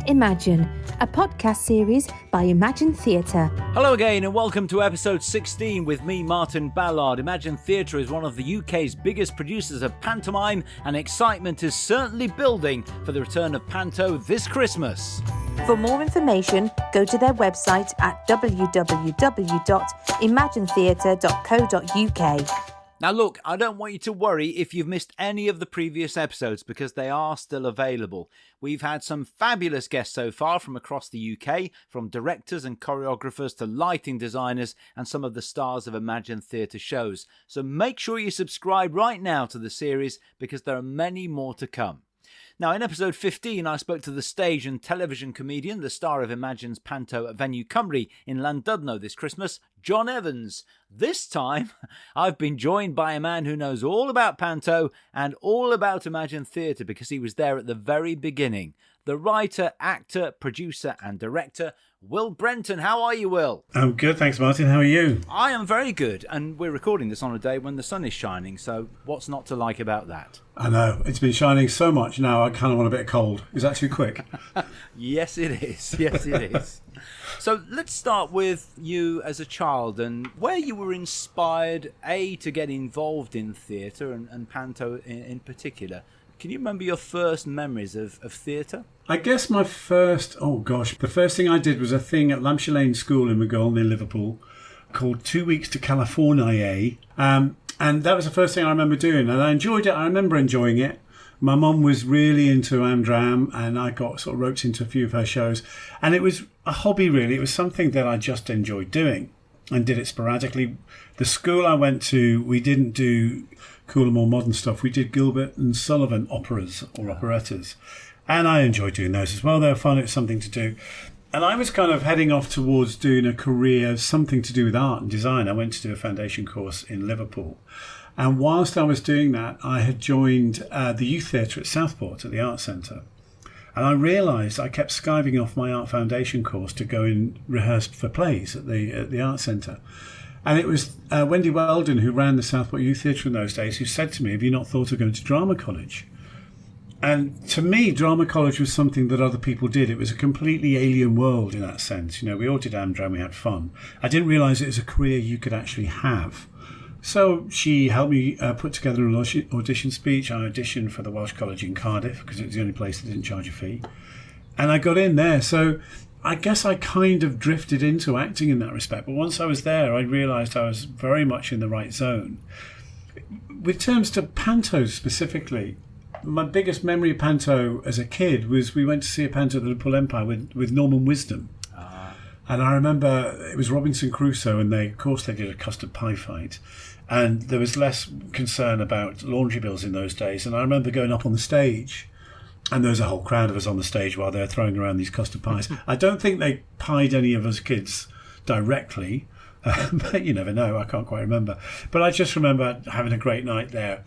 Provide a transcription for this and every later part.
Imagine, a podcast series by Imagine Theatre. Hello again and welcome to episode 16 with me, Martin Ballard. Imagine Theatre is one of the UK's biggest producers of pantomime, and excitement is certainly building for the return of Panto this Christmas. For more information, go to their website at www.imaginetheatre.co.uk. Now look, I don't want you to worry if you've missed any of the previous episodes because they are still available. We've had some fabulous guests so far from across the UK, from directors and choreographers to lighting designers and some of the stars of Imagine Theatre shows. So make sure you subscribe right now to the series because there are many more to come. Now, in episode 15, I spoke to the stage and television comedian, the star of Imagine's Panto at Venue Cymru in Llandudno this Christmas, John Evans. This time, I've been joined by a man who knows all about Panto and all about Imagine Theatre because he was there at the very beginning. The writer, actor, producer and director, Will Brenton. How are you, Will? I'm good, thanks, Martin. How are you? I am very good, and we're recording this on a day when the sun is shining, so what's not to like about that? I know, it's been shining so much now I kind of want a bit of cold. Is that too quick? Yes, it is. Yes, it is. So let's start with you as a child and where you were inspired, to get involved in theatre and Panto in particular. Can you remember your first memories of theatre? I guess the first thing I did was a thing at Lampshire Lane School in Maghull near Liverpool called 2 Weeks to California. And that was the first thing I remember doing. And I enjoyed it. I remember enjoying it. My mum was really into Amdram and I got sort of roped into a few of her shows. And it was a hobby, really. It was something that I just enjoyed doing and did it sporadically. The school I went to, we didn't do cooler, more modern stuff. We did Gilbert and Sullivan operas or operettas. And I enjoyed doing those as well. They were fun. It was something to do. And I was kind of heading off towards doing a career, something to do with art and design. I went to do a foundation course in Liverpool. And whilst I was doing that, I had joined the youth theatre at Southport at the Art Centre. And I realised I kept skiving off my art foundation course to go and rehearse for plays at the Art Centre. And it was Wendy Weldon, who ran the Southport Youth Theatre in those days, who said to me, "Have you not thought of going to drama college?" And to me, drama college was something that other people did. It was a completely alien world in that sense. You know, we all did Amdram, we had fun. I didn't realise it was a career you could actually have. So she helped me put together an audition speech. I auditioned for the Welsh College in Cardiff because it was the only place that didn't charge a fee. And I got in there. So I guess I kind of drifted into acting in that respect. But once I was there, I realised I was very much in the right zone. With terms to Panto specifically, my biggest memory of Panto as a kid was we went to see a Panto at the Liverpool Empire with Norman Wisdom. And I remember it was Robinson Crusoe and they did a custard pie fight. And there was less concern about laundry bills in those days. And I remember going up on the stage and there was a whole crowd of us on the stage while they were throwing around these custard pies. I don't think they pied any of us kids directly, but you never know. I can't quite remember. But I just remember having a great night there.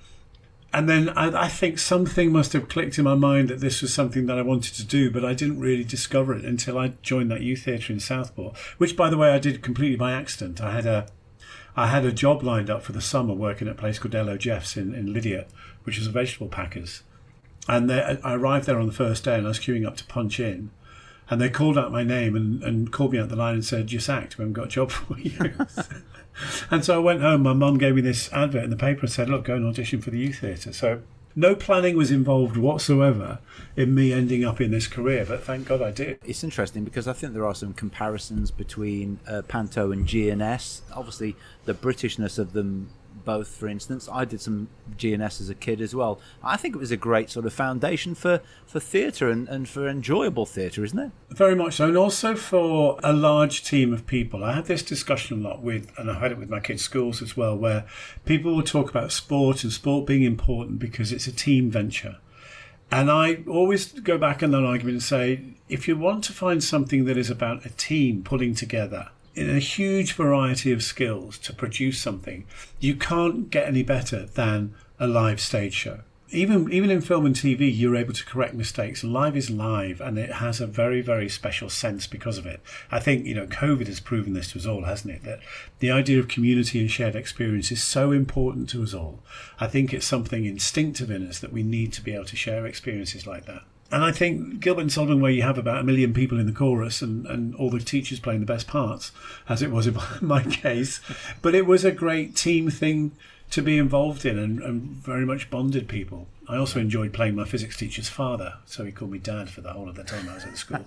And then I think something must have clicked in my mind that this was something that I wanted to do, but I didn't really discover it until I joined that youth theatre in Southport, which, by the way, I did completely by accident. I had a job lined up for the summer working at a place called L.O. Jeff's in Lydia, which is a vegetable packers. And I arrived there on the first day and I was queuing up to punch in. And they called out my name and called me out the line and said, "Just act, we haven't got a job for you." And so I went home. My mum gave me this advert in the paper and said, "Look, go and audition for the youth theatre." So no planning was involved whatsoever in me ending up in this career, but thank God I did. It's interesting because I think there are some comparisons between Panto and G&S. Obviously, the Britishness of them both, for instance. I did some G&S as a kid as well. I think it was a great sort of foundation for theatre and for enjoyable theatre, isn't it? Very much so, and also for a large team of people. I had this discussion a lot and I had it with my kids' schools as well, where people will talk about sport and sport being important because it's a team venture. And I always go back in that argument and say, if you want to find something that is about a team pulling together in a huge variety of skills to produce something, you can't get any better than a live stage show. Even in film and TV, you're able to correct mistakes. Live is live, and it has a very, very special sense because of it. I think, COVID has proven this to us all, hasn't it? That the idea of community and shared experience is so important to us all. I think it's something instinctive in us that we need to be able to share experiences like that. And I think Gilbert and Sullivan, where you have about 1 million people in the chorus and all the teachers playing the best parts, as it was in my case, but it was a great team thing to be involved in and very much bonded people. I also enjoyed playing my physics teacher's father, so he called me Dad for the whole of the time I was at the school.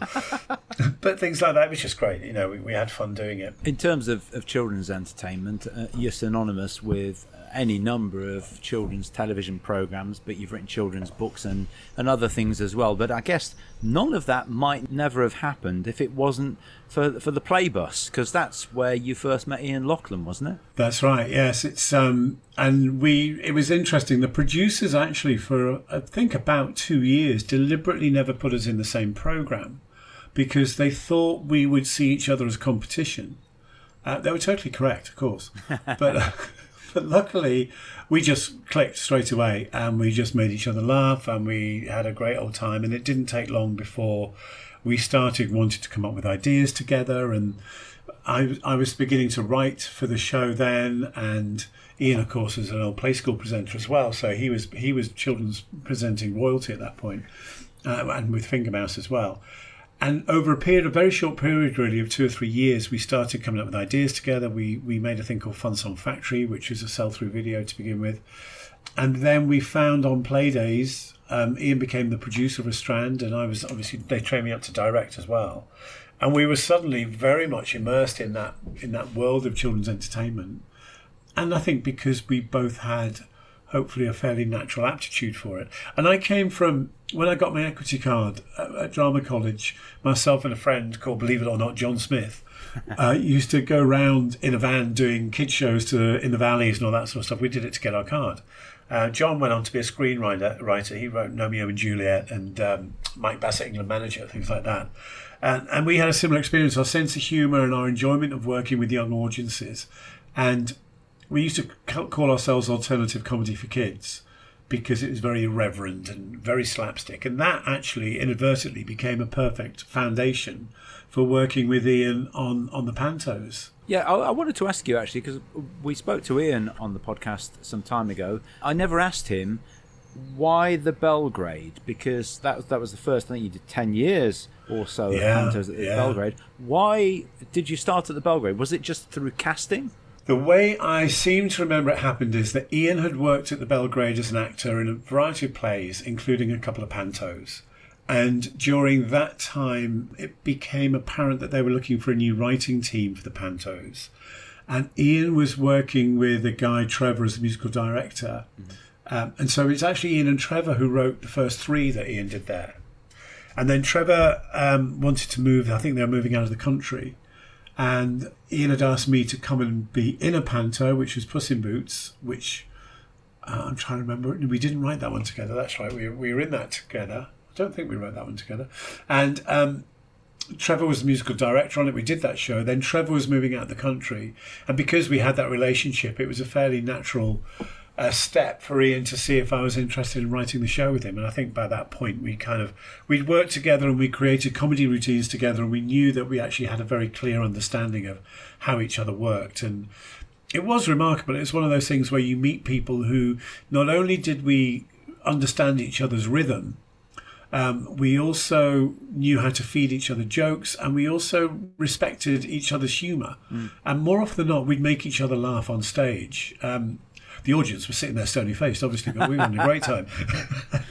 But things like that was just great. We had fun doing it. In terms of children's entertainment, you're synonymous with any number of children's television programs, but you've written children's books and other things as well. But I guess none of that might never have happened if it wasn't for the Playbus, because that's where you first met Ian Lachlan, wasn't it? That's right. Yes, it's it was interesting. The producers actually, for I think about 2 years, deliberately never put us in the same program because they thought we would see each other as competition. They were totally correct, of course, but. But luckily, we just clicked straight away and we just made each other laugh and we had a great old time. And it didn't take long before we started wanting to come up with ideas together. And I was beginning to write for the show then. And Ian, of course, was an old play school presenter as well. So he was children's presenting royalty at that point, and with Finger Mouse as well. And over a very short period, really, of 2 or 3 years, we started coming up with ideas together. We made a thing called Fun Song Factory, which was a sell-through video to begin with. And then we found on Play Days, Ian became the producer of a strand, and I was obviously, they trained me up to direct as well. And we were suddenly very much immersed in that world of children's entertainment. And I think because we both had hopefully a fairly natural aptitude for it. And I came from, when I got my equity card at drama college, myself and a friend called, believe it or not, John Smith, used to go around in a van doing kids shows in the valleys and all that sort of stuff. We did it to get our card. John went on to be a screenwriter. He wrote Romeo and Juliet and Mike Bassett, England Manager, things like that. And we had a similar experience, our sense of humour and our enjoyment of working with young audiences. And we used to call ourselves alternative comedy for kids because it was very irreverent and very slapstick. And that actually inadvertently became a perfect foundation for working with Ian on the pantos. Yeah, I wanted to ask you actually, because we spoke to Ian on the podcast some time ago. I never asked him why the Belgrade, because that was the first, I think you did 10 years or so of pantos at the Belgrade. Why did you start at the Belgrade? Was it just through casting? The way I seem to remember it happened is that Ian had worked at the Belgrade as an actor in a variety of plays, including a couple of pantos. And during that time, it became apparent that they were looking for a new writing team for the pantos. And Ian was working with a guy, Trevor, as the musical director. And so it's actually Ian and Trevor who wrote the first 3 that Ian did there. And then Trevor wanted to move. I think they were moving out of the country. And Ian had asked me to come and be in a panto, which was Puss in Boots, which I'm trying to remember. We didn't write that one together. That's right. We were in that together. I don't think we wrote that one together. And Trevor was the musical director on it. We did that show. Then Trevor was moving out of the country. And because we had that relationship, it was a fairly natural step for Ian to see if I was interested in writing the show with him. And I think by that point we'd worked together and we created comedy routines together, and we knew that we actually had a very clear understanding of how each other worked. And it was remarkable. It was one of those things where you meet people who not only did we understand each other's rhythm, we also knew how to feed each other jokes, and we also respected each other's humour. And more often than not, we'd make each other laugh on stage. The audience was sitting there stony-faced, obviously, but we were having a great time.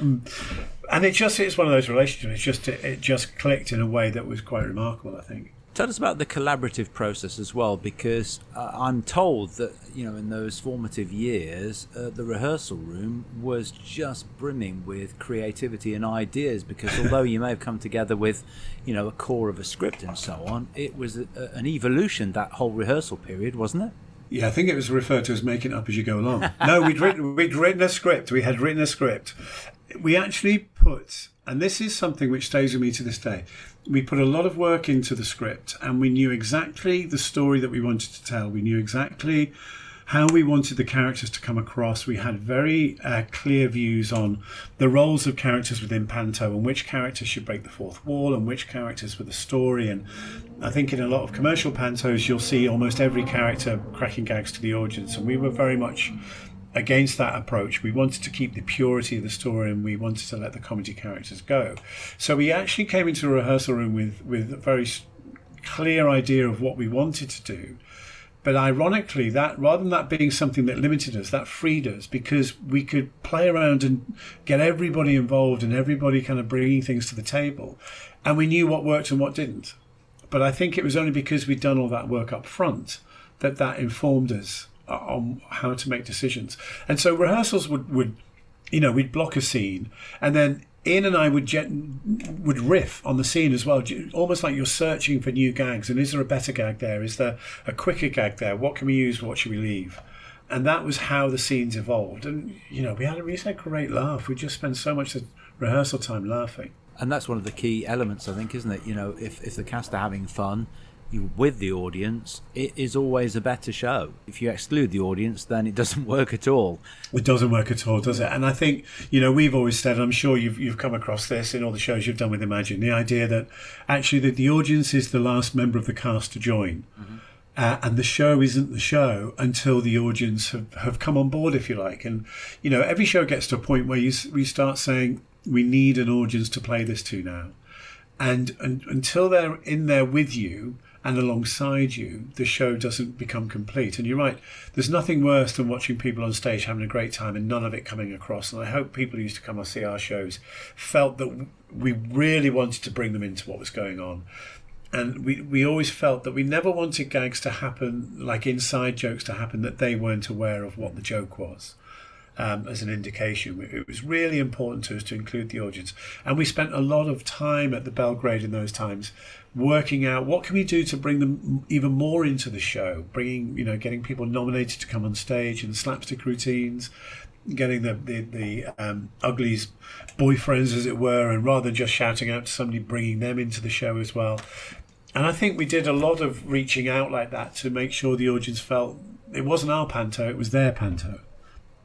And it's one of those relationships. It just clicked in a way that was quite remarkable, I think. Tell us about the collaborative process as well, because I'm told that, in those formative years, the rehearsal room was just brimming with creativity and ideas, because although you may have come together with, a core of a script and so on, it was an evolution, that whole rehearsal period, wasn't it? Yeah, I think it was referred to as making it up as you go along. No, we'd written a script. We had written a script. We actually put, and this is something which stays with me to this day, we put a lot of work into the script, and we knew exactly the story that we wanted to tell. We knew exactly how we wanted the characters to come across. We had very clear views on the roles of characters within panto and which characters should break the fourth wall and which characters were the story. And I think in a lot of commercial pantos, you'll see almost every character cracking gags to the audience. And we were very much against that approach. We wanted to keep the purity of the story, and we wanted to let the comedy characters go. So we actually came into a rehearsal room with a very clear idea of what we wanted to do. But ironically, that rather than that being something that limited us, that freed us, because we could play around and get everybody involved and everybody kind of bringing things to the table. And we knew what worked and what didn't. But I think it was only because we'd done all that work up front that informed us on how to make decisions. And so rehearsals would we'd block a scene, and then Ian and I would riff on the scene as well, almost like you're searching for new gags. And is there a better gag there? Is there a quicker gag there? What can we use? What should we leave? And that was how the scenes evolved. And, we had a great laugh. We just spent so much rehearsal time laughing. And that's one of the key elements, I think, isn't it? If the cast are having fun with the audience, it is always a better show. If you exclude the audience, then it doesn't work at all. It doesn't work at all, does it? And I think, we've always said, I'm sure you've come across this in all the shows you've done with Imagine, the idea that actually the audience is the last member of the cast to join. Mm-hmm. And the show isn't the show until the audience have come on board, if you like. And, every show gets to a point where we start saying, we need an audience to play this to now. And until they're in there with you and alongside you, the show doesn't become complete. And you're right, there's nothing worse than watching people on stage having a great time and none of it coming across. And I hope people who used to come and see our shows felt that we really wanted to bring them into what was going on. And we always felt that we never wanted gags to happen, like inside jokes to happen, that they weren't aware of what the joke was. As an indication. It was really important to us to include the audience. And we spent a lot of time at the Belgrade in those times working out what can we do to bring them even more into the show, getting people nominated to come on stage in slapstick routines, getting the uglies boyfriends, as it were, and rather than just shouting out to somebody, bringing them into the show as well. And I think we did a lot of reaching out like that to make sure the audience felt it wasn't our panto, it was their panto.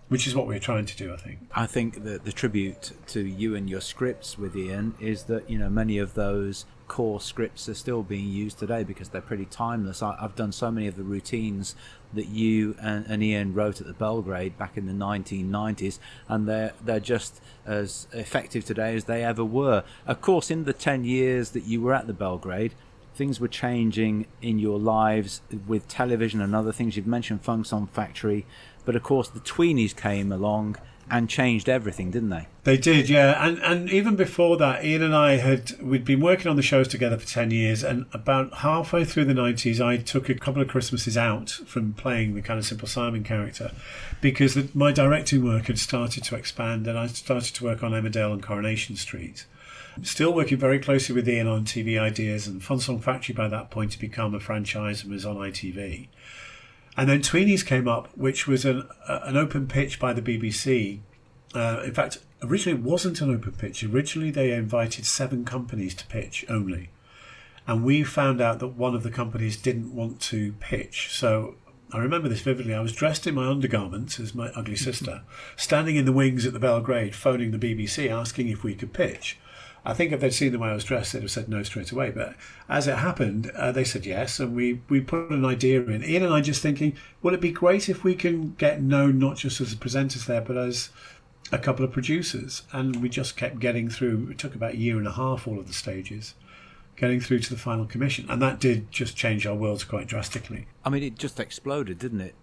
Which is what we're trying to do, I think. I think that the tribute to you and your scripts with Ian is that, many of those core scripts are still being used today because they're pretty timeless. I've done so many of the routines that you and Ian wrote at the Belgrade back in the 1990s, and they're just as effective today as they ever were. Of course, in the 10 years that you were at the Belgrade, things were changing in your lives with television and other things. You've mentioned Funk Song Factory. But of course, the tweenies came along and changed everything, didn't they? They did, yeah. And even before that, Ian and I we'd been working on the shows together for 10 years. And about halfway through the 90s, I took a couple of Christmases out from playing the kind of Simple Simon character because my directing work had started to expand, and I started to work on Emmerdale and Coronation Street. Still working very closely with Ian on TV ideas, and Fun Song Factory by that point had become a franchise and was on ITV. And then Tweenies came up, which was an open pitch by the BBC. In fact, originally it wasn't an open pitch. Originally they invited 7 companies to pitch only. And we found out that one of the companies didn't want to pitch. So I remember this vividly. I was dressed in my undergarments as my ugly sister, standing in the wings at the Belgrade, phoning the BBC, asking if we could pitch. I think if they'd seen the way I was dressed, they'd have said no straight away. But as it happened, they said yes, and we put an idea in. Ian and I just thinking, well, it'd be great if we can get known not just as the presenters there, but as a couple of producers. And we just kept getting through. It took about a year and a half, all of the stages, getting through to the final commission. And that did just change our worlds quite drastically. I mean, it just exploded, didn't it?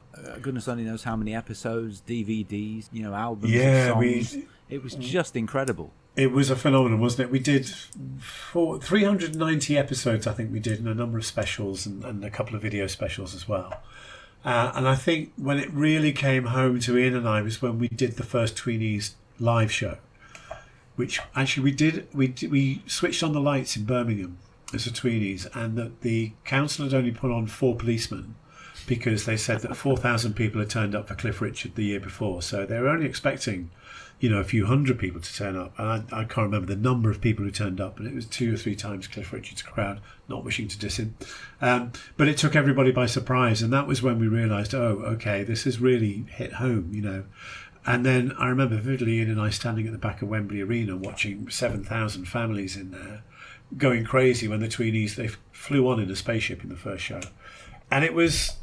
Goodness only knows how many episodes, DVDs, albums, songs. It was just incredible. It was a phenomenon, wasn't it? We did 390 episodes, I think we did, and a number of specials and a couple of video specials as well. And I think when it really came home to Ian and I was when we did the first Tweenies live show, which actually we switched on the lights in Birmingham as a Tweenies, and the council had only put on 4 policemen because they said that 4,000 people had turned up for Cliff Richard the year before. So they were only expecting a few hundred people to turn up. And I can't remember the number of people who turned up, but it was 2 or 3 times Cliff Richard's crowd, not wishing to diss him. But it took everybody by surprise. And that was when we realised, oh, okay, this has really hit home, And then I remember vividly Ian and I standing at the back of Wembley Arena watching 7,000 families in there going crazy when the Tweenies, they flew on in a spaceship in the first show. And it was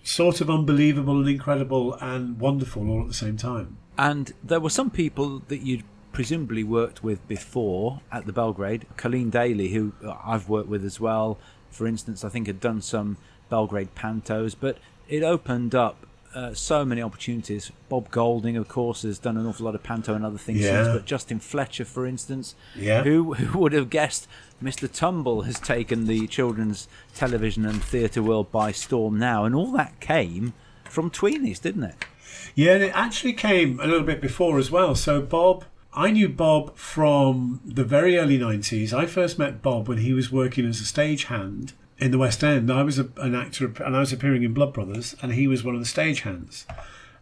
sort of unbelievable and incredible and wonderful all at the same time. And there were some people that you'd presumably worked with before at the Belgrade. Colleen Daly, who I've worked with as well, for instance, I think had done some Belgrade pantos, but it opened up so many opportunities. Bob Golding, of course, has done an awful lot of panto and other things since, but Justin Fletcher, for instance, who would have guessed Mr. Tumble has taken the children's television and theatre world by storm now, and all that came from Tweenies, didn't it? Yeah, and it actually came a little bit before as well. So Bob, I knew Bob from the very early 90s. I first met Bob when he was working as a stagehand in the West End. I was an actor, and I was appearing in Blood Brothers, and he was one of the stagehands.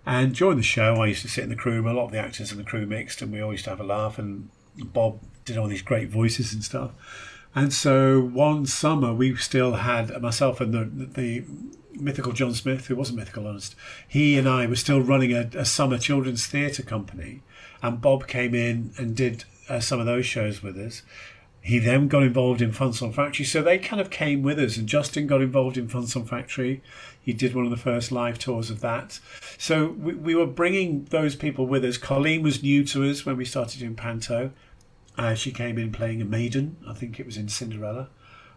And during the show, I used to sit in the crew room. A lot of the actors in the crew mixed, and we always used to have a laugh. And Bob did all these great voices and stuff. And so one summer, we still had myself and the mythical John Smith, who wasn't mythical, honest. He and I were still running a summer children's theatre company, and Bob came in and did some of those shows with us. He then got involved in Fun Song Factory, so they kind of came with us, and Justin got involved in Fun Song Factory. He did one of the first live tours of that. So we were bringing those people with us. Colleen was new to us when we started doing panto. She came in playing a maiden, I think it was in Cinderella,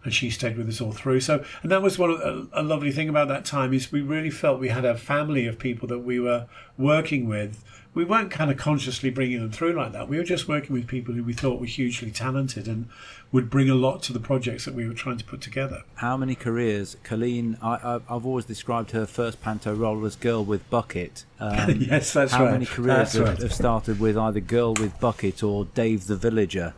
and she stayed with us all through. So, and that was a lovely thing about that time, is we really felt we had a family of people that we were working with. We weren't kind of consciously bringing them through like that. We were just working with people who we thought were hugely talented and would bring a lot to the projects that we were trying to put together. How many careers? Colleen, I've always described her first panto role as Girl with Bucket. Yes, that's how right. How many careers have started with either Girl with Bucket or Dave the Villager?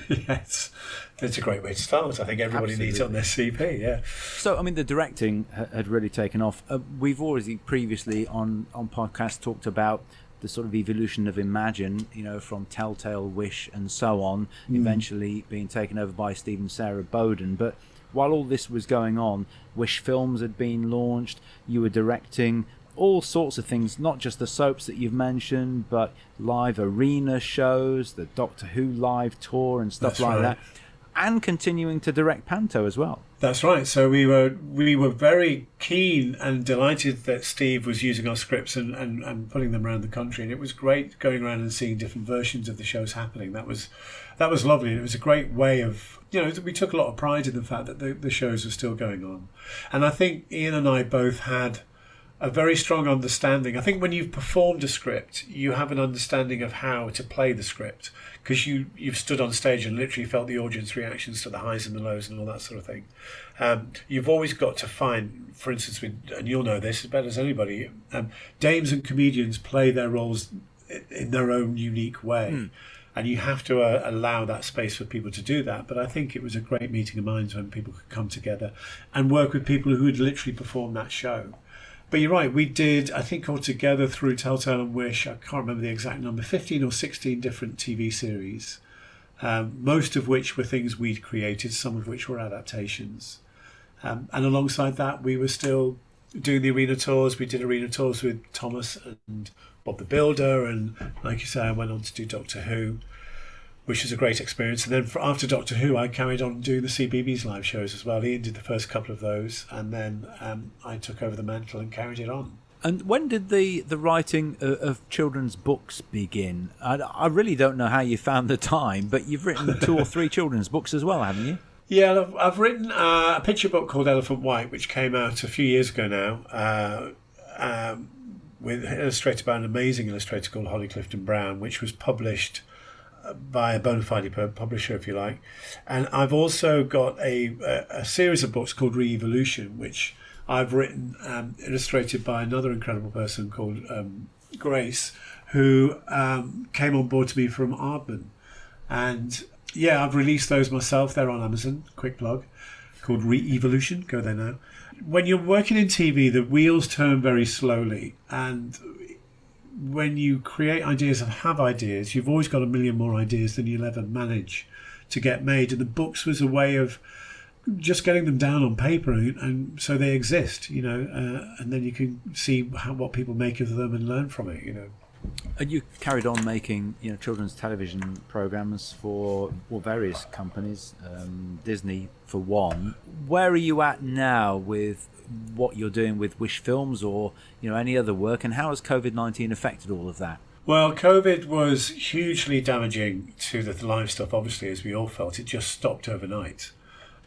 Yes, it's a great way to start. I think everybody needs it on their CV, yeah. So, I mean, the directing had really taken off. We've already previously on podcasts talked about the sort of evolution of Imagine, you know, from Telltale, Wish and so on, eventually being taken over by Steve and Sarah Bowden. But while all this was going on, Wish Films had been launched, you were directing all sorts of things, not just the soaps that you've mentioned, but live arena shows, the Doctor Who live tour and stuff that, and continuing to direct panto as well. That's right. So we were very keen and delighted that Steve was using our scripts and putting them around the country, and it was great going around and seeing different versions of the shows happening. That was lovely, and it was a great way of, you know, we took a lot of pride in the fact that the shows were still going on. And I think Ian and I both had a very strong understanding. I think when you've performed a script, you have an understanding of how to play the script, because you've stood on stage and literally felt the audience reactions to the highs and the lows and all that sort of thing. You've always got to find, for instance, and you'll know this as better as anybody, dames and comedians play their roles in their own unique way. And you have to allow that space for people to do that. But I think it was a great meeting of minds when people could come together and work with people who had literally performed that show. But you're right, we did, I think altogether through Telltale and Wish, I can't remember the exact number, 15 or 16 different TV series, most of which were things we'd created, some of which were adaptations. And alongside that, we were still doing the arena tours. We did arena tours with Thomas and Bob the Builder, and like you say, I went on to do Doctor Who, which was a great experience. And then after Doctor Who, I carried on doing the CBeebies live shows as well. Ian did the first couple of those, and then I took over the mantle and carried it on. And when did the writing of children's books begin? I really don't know how you found the time, but you've written 2 or 3 children's books as well, haven't you? Yeah, I've written a picture book called Elephant White, which came out a few years ago now, illustrated by an amazing illustrator called Holly Clifton Brown, which was published by a bona fide publisher, if you like. And I've also got a series of books called Re-Evolution, which I've written, illustrated by another incredible person called Grace, who came on board to me from Aardman. And yeah, I've released those myself. They're on Amazon, quick plug, called Re-Evolution. Go there now. When you're working in TV, the wheels turn very slowly, and when you create ideas and have ideas, you've always got a million more ideas than you'll ever manage to get made. And the books was a way of just getting them down on paper, and so they exist, you know, and then you can see what people make of them and learn from it, you know. And you carried on making, children's television programs for various companies, Disney for one. Where are you at now with what you're doing with Wish Films or any other work, and how has COVID-19 affected all of that? Well, COVID was hugely damaging to the live stuff, obviously, as we all felt. It just stopped overnight.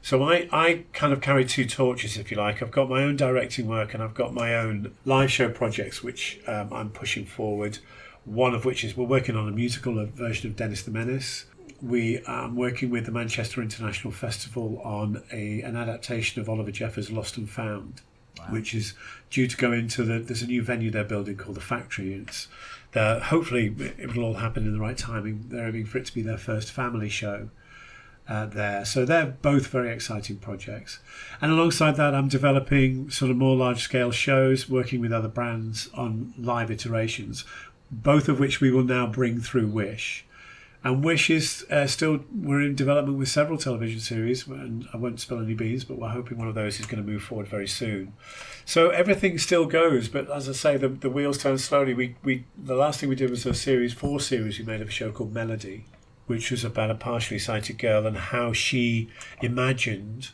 So I kind of carry two torches, if you like. I've got my own directing work and I've got my own live show projects, which I'm pushing forward. One of which is we're working on a musical version of Dennis the Menace. We are working with the Manchester International Festival on an adaptation of Oliver Jeffers' Lost and Found, wow, which is due to go into there's a new venue they're building called The Factory. It's hopefully it will all happen in the right timing. They're aiming for it to be their first family show there. So they're both very exciting projects. And alongside that, I'm developing sort of more large-scale shows, working with other brands on live iterations, both of which we will now bring through Wish. And Wish is we're in development with several television series, and I won't spill any beans, but we're hoping one of those is going to move forward very soon. So everything still goes, but as I say, the wheels turn slowly. The last thing we did was a four series we made of a show called Melody, which was about a partially sighted girl and how she imagined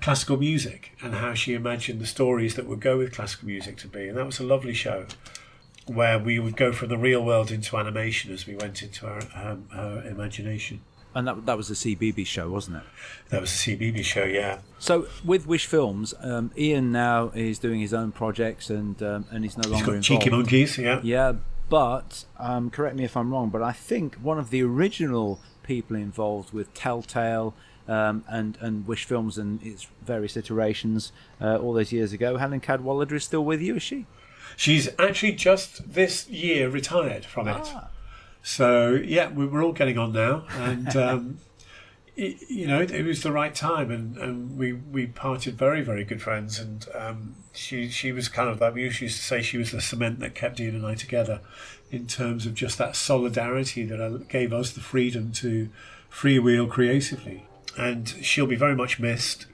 classical music and how she imagined the stories that would go with classical music to be. And that was a lovely show, where we would go from the real world into animation as we went into our imagination. And that was a CBeebies show, wasn't it? That was a CBeebies show, yeah. So with Wish Films, Ian now is doing his own projects and he's no longer involved. Cheeky Monkeys, yeah. Yeah, but correct me if I'm wrong, but I think one of the original people involved with Telltale and Wish Films and its various iterations all those years ago, Helen Cadwallader is still with you, is she? She's actually just this year retired from it. So, yeah, we're all getting on now. And, it was the right time. And we parted very, very good friends. And she was kind of that. We used to say she was the cement that kept Ian and I together in terms of just that solidarity that gave us the freedom to freewheel creatively. And she'll be very much missed.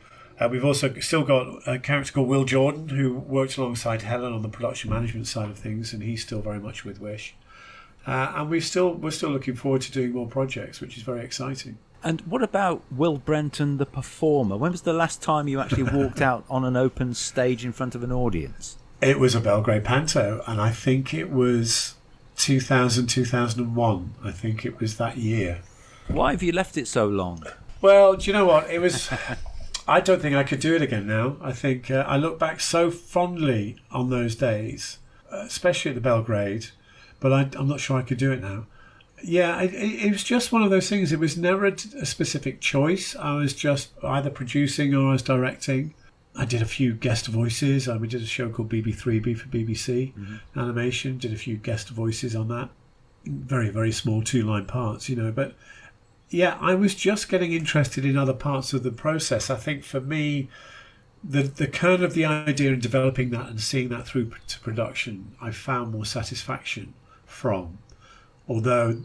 We've also still got a character called Will Jordan, who worked alongside Helen on the production management side of things, and he's still very much with Wish. And we're still looking forward to doing more projects, which is very exciting. And what about Will Brenton, the performer? When was the last time you actually walked out on an open stage in front of an audience? It was a Belgrade Panto, and I think it was 2001. I think it was that year. Why have you left it so long? Well, do you know what? It was... I don't think I could do it again now. I think I look back so fondly on those days, especially at the Belgrade, but I'm not sure I could do it now. Yeah, it was just one of those things. It was never a specific choice. I was just either producing or I was directing. I did a few guest voices. We did a show called BB3B for BBC Animation. Did a few guest voices on that. Very, very small 2-line parts, but... Yeah, I was just getting interested in other parts of the process. I think for me, the kernel of the idea and developing that and seeing that through to production, I found more satisfaction from. Although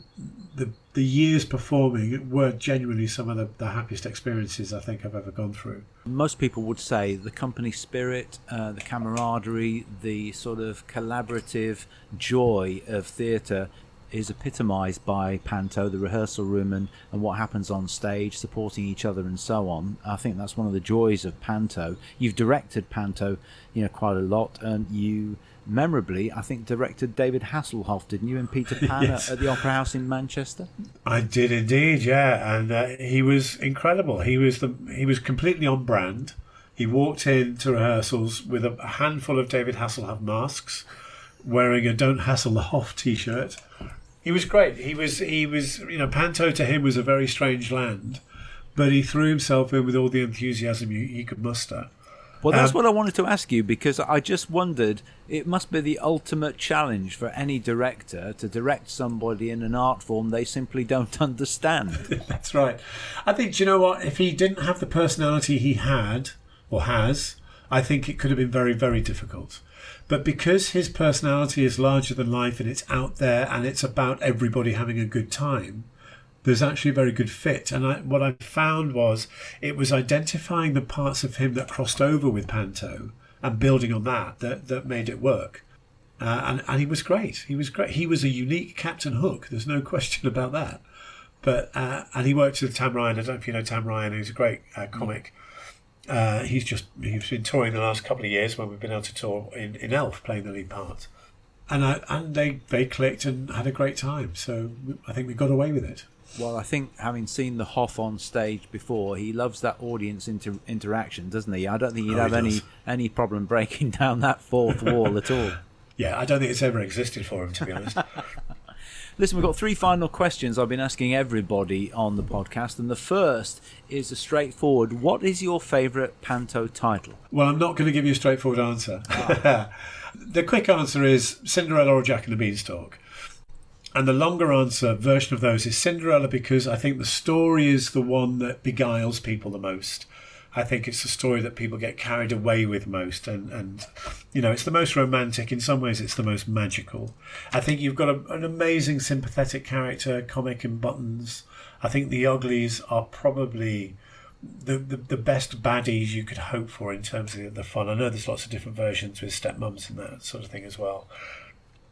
the years performing were genuinely some of the happiest experiences I think I've ever gone through. Most people would say the company spirit, the camaraderie, the sort of collaborative joy of theatre is epitomised by Panto, the rehearsal room and what happens on stage, supporting each other and so on. I think that's one of the joys of Panto. You've directed Panto, quite a lot, and you memorably, I think, directed David Hasselhoff, didn't you, in Peter Pan Yes. at the Opera House in Manchester? I did indeed, yeah, and he was incredible. He was completely on brand. He walked into rehearsals with a handful of David Hasselhoff masks, wearing a "Don't Hassle the Hoff" T-shirt. He was great. He was. Panto to him was a very strange land, but he threw himself in with all the enthusiasm he could muster. Well, that's what I wanted to ask you, because I just wondered, it must be the ultimate challenge for any director to direct somebody in an art form they simply don't understand. That's right. I think, do you know what? If he didn't have the personality he had, or has, I think it could have been very, very difficult. But because his personality is larger than life and it's out there and it's about everybody having a good time, there's actually a very good fit. And what I found was it was identifying the parts of him that crossed over with Panto and building on that made it work. And he was great. He was great. He was a unique Captain Hook. There's no question about that. But and he worked with Tam Ryan. I don't know if you know Tam Ryan, who's a great comic. He's been touring the last couple of years when we've been able to tour in Elf, playing the lead part. And they clicked and had a great time. So I think we got away with it. Well, I think having seen the Hoff on stage before, he loves that audience interaction, doesn't he? I don't think he'd have any problem breaking down that fourth wall at all. Yeah, I don't think it's ever existed for him, to be honest. Listen, we've got 3 final questions I've been asking everybody on the podcast, and the first is a straightforward. What is your favourite panto title? Well, I'm not going to give you a straightforward answer. The quick answer is Cinderella or Jack and the Beanstalk. And the longer answer version of those is Cinderella, because I think the story is the one that beguiles people the most. I think it's the story that people get carried away with most, and you know, it's the most romantic. In some ways, it's the most magical. I think you've got an amazing sympathetic character, comic in Buttons. I think the Uglies are probably the best baddies you could hope for in terms of the fun. I know there's lots of different versions with stepmums and that sort of thing as well.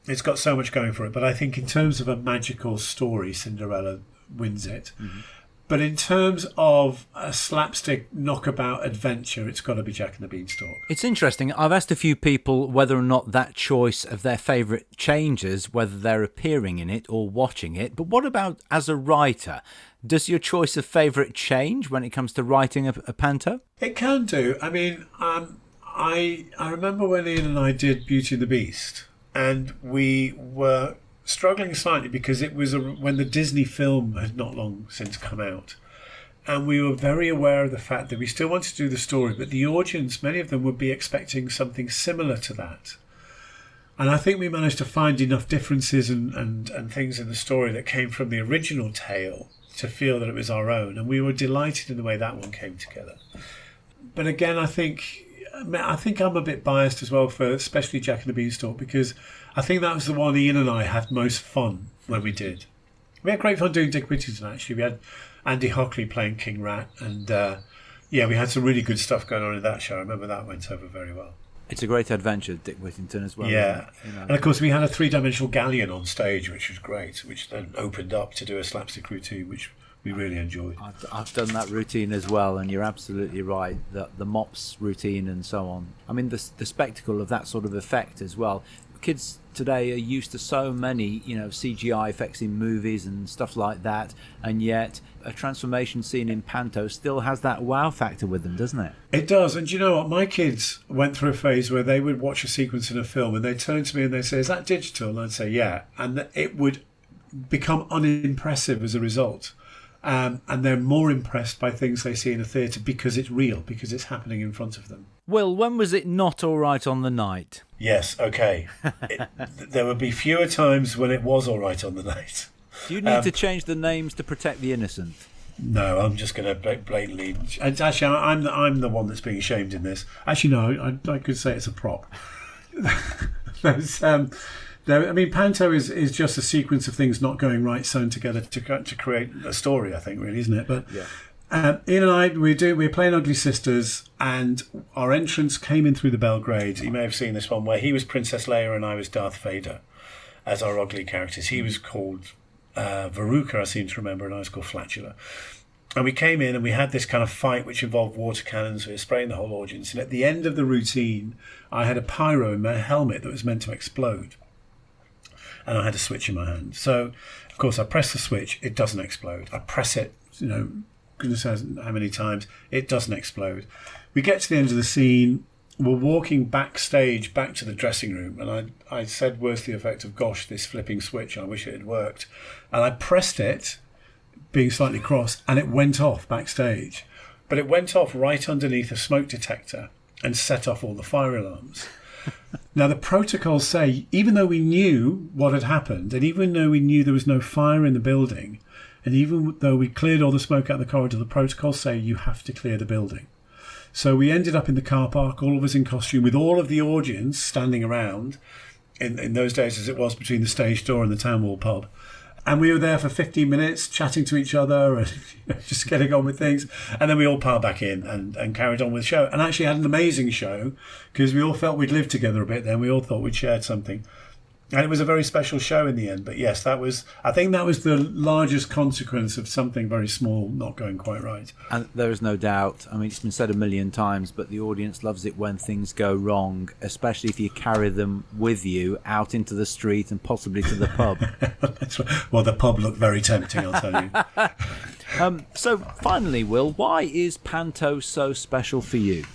It's got so much going for it, but I think in terms of a magical story, Cinderella wins it. Mm-hmm. But in terms of a slapstick knockabout adventure, it's got to be Jack and the Beanstalk. It's interesting. I've asked a few people whether or not that choice of their favourite changes, whether they're appearing in it or watching it. But what about as a writer? Does your choice of favourite change when it comes to writing a panto? It can do. I mean, I remember when Ian and I did Beauty and the Beast, and we were struggling slightly because it was when the Disney film had not long since come out, and we were very aware of the fact that we still wanted to do the story, but the audience, many of them, would be expecting something similar to that. And I think we managed to find enough differences and things in the story that came from the original tale to feel that it was our own, and we were delighted in the way that one came together. But again, I think I'm a bit biased as well for especially Jack and the Beanstalk, because I think that was the one Ian and I had most fun when we did. We had great fun doing Dick Whittington, actually. We had Andy Hockley playing King Rat, and we had some really good stuff going on in that show. I remember that went over very well. It's a great adventure, Dick Whittington, as well. Yeah, you know. And of course we had a 3-dimensional galleon on stage, which was great, which then opened up to do a slapstick routine, which we really enjoyed. I've done that routine as well, and you're absolutely right. The mops routine and so on. I mean, the spectacle of that sort of effect as well. Kids today are used to so many, CGI effects in movies and stuff like that, and yet a transformation scene in panto still has that wow factor with them, doesn't it? It does. And you know what? My kids went through a phase where they would watch a sequence in a film and they'd turn to me and they'd say, "Is that digital?" And I'd say, "Yeah." And it would become unimpressive as a result. And they're more impressed by things they see in a theatre because it's real, because it's happening in front of them. Will, when was it not all right on the night? Yes, okay. There would be fewer times when it was all right on the night. Do you need to change the names to protect the innocent? No, I'm just going to blatantly... Actually, I'm the one that's being shamed in this. Actually, no, I could say it's a prop. Panto is just a sequence of things not going right sewn together to create a story, I think, really, isn't it? But yeah. Ian and I, we're playing Ugly Sisters, and our entrance came in through the Belgrade. You may have seen this one where he was Princess Leia and I was Darth Vader as our ugly characters. He was called Veruca, I seem to remember, and I was called Flatula. And we came in and we had this kind of fight which involved water cannons. We were spraying the whole audience. And at the end of the routine, I had a pyro in my helmet that was meant to explode. And I had a switch in my hand. So, of course, I press the switch. It doesn't explode. I press it, goodness knows how many times. It doesn't explode. We get to the end of the scene. We're walking backstage back to the dressing room. And I said words to the effect of, "Gosh, this flipping switch, I wish it had worked." And I pressed it, being slightly cross, and it went off backstage. But it went off right underneath a smoke detector and set off all the fire alarms. Now, the protocols say, even though we knew what had happened, and even though we knew there was no fire in the building, and even though we cleared all the smoke out of the corridor, the protocols say you have to clear the building. So we ended up in the car park, all of us in costume, with all of the audience standing around, in those days as it was between the stage door and the Town Wall pub. And we were there for 15 minutes chatting to each other and just getting on with things. And then we all piled back in and carried on with the show. And actually had an amazing show because we all felt we'd lived together a bit then. We all thought we'd shared something. And it was a very special show in the end. But yes, I think that was the largest consequence of something very small not going quite right. And there is no doubt, I mean, it's been said a million times, but the audience loves it when things go wrong, especially if you carry them with you out into the street and possibly to the pub. That's right. Well, the pub looked very tempting, I'll tell you. So finally, Will, why is Panto so special for you?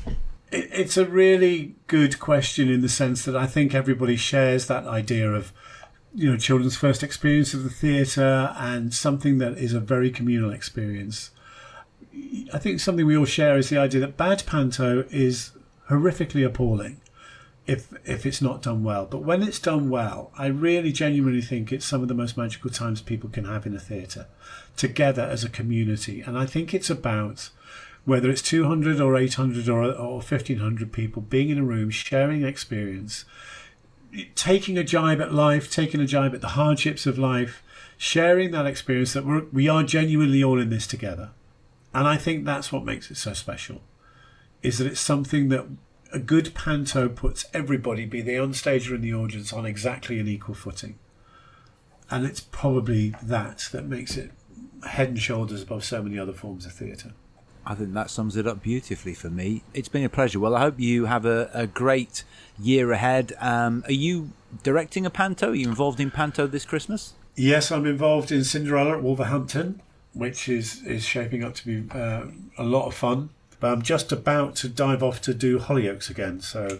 It's a really good question in the sense that I think everybody shares that idea of, children's first experience of the theatre and something that is a very communal experience. I think something we all share is the idea that bad panto is horrifically appalling if it's not done well. But when it's done well, I really genuinely think it's some of the most magical times people can have in a theatre, together as a community. And I think it's about, whether it's 200 or 800 or 1,500 people being in a room, sharing an experience, taking a jibe at life, taking a jibe at the hardships of life, sharing that experience that we are genuinely all in this together. And I think that's what makes it so special, is that it's something that a good panto puts everybody, be they on stage or in the audience, on exactly an equal footing. And it's probably that makes it head and shoulders above so many other forms of theatre. I think that sums it up beautifully for me. It's been a pleasure. Well, I hope you have a great year ahead. Are you directing a panto? Are you involved in panto this Christmas? Yes, I'm involved in Cinderella at Wolverhampton, which is shaping up to be a lot of fun. But I'm just about to dive off to do Hollyoaks again, so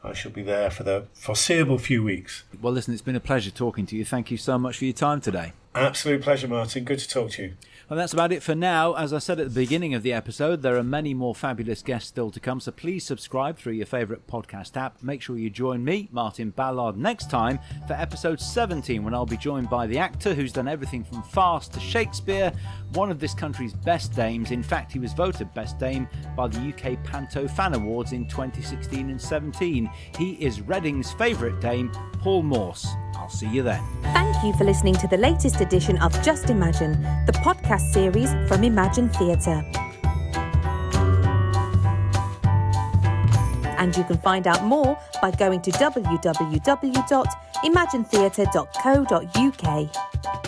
I shall be there for the foreseeable few weeks. Well, listen, it's been a pleasure talking to you. Thank you so much for your time today. Absolute pleasure, Martin. Good to talk to you. Well, that's about it for now. As I said at the beginning of the episode, there are many more fabulous guests still to come, so please subscribe through your favourite podcast app. Make sure you join me, Martin Ballard, next time for episode 17, when I'll be joined by the actor who's done everything from Fast to Shakespeare, one of this country's best dames. In fact, he was voted Best Dame by the UK Panto Fan Awards in 2016 and 17. He is Reading's favourite dame, Paul Morse. I'll see you then. Thank you for listening to the latest edition of Just Imagine, the podcast series from Imagine Theatre. And you can find out more by going to www.imaginetheatre.co.uk.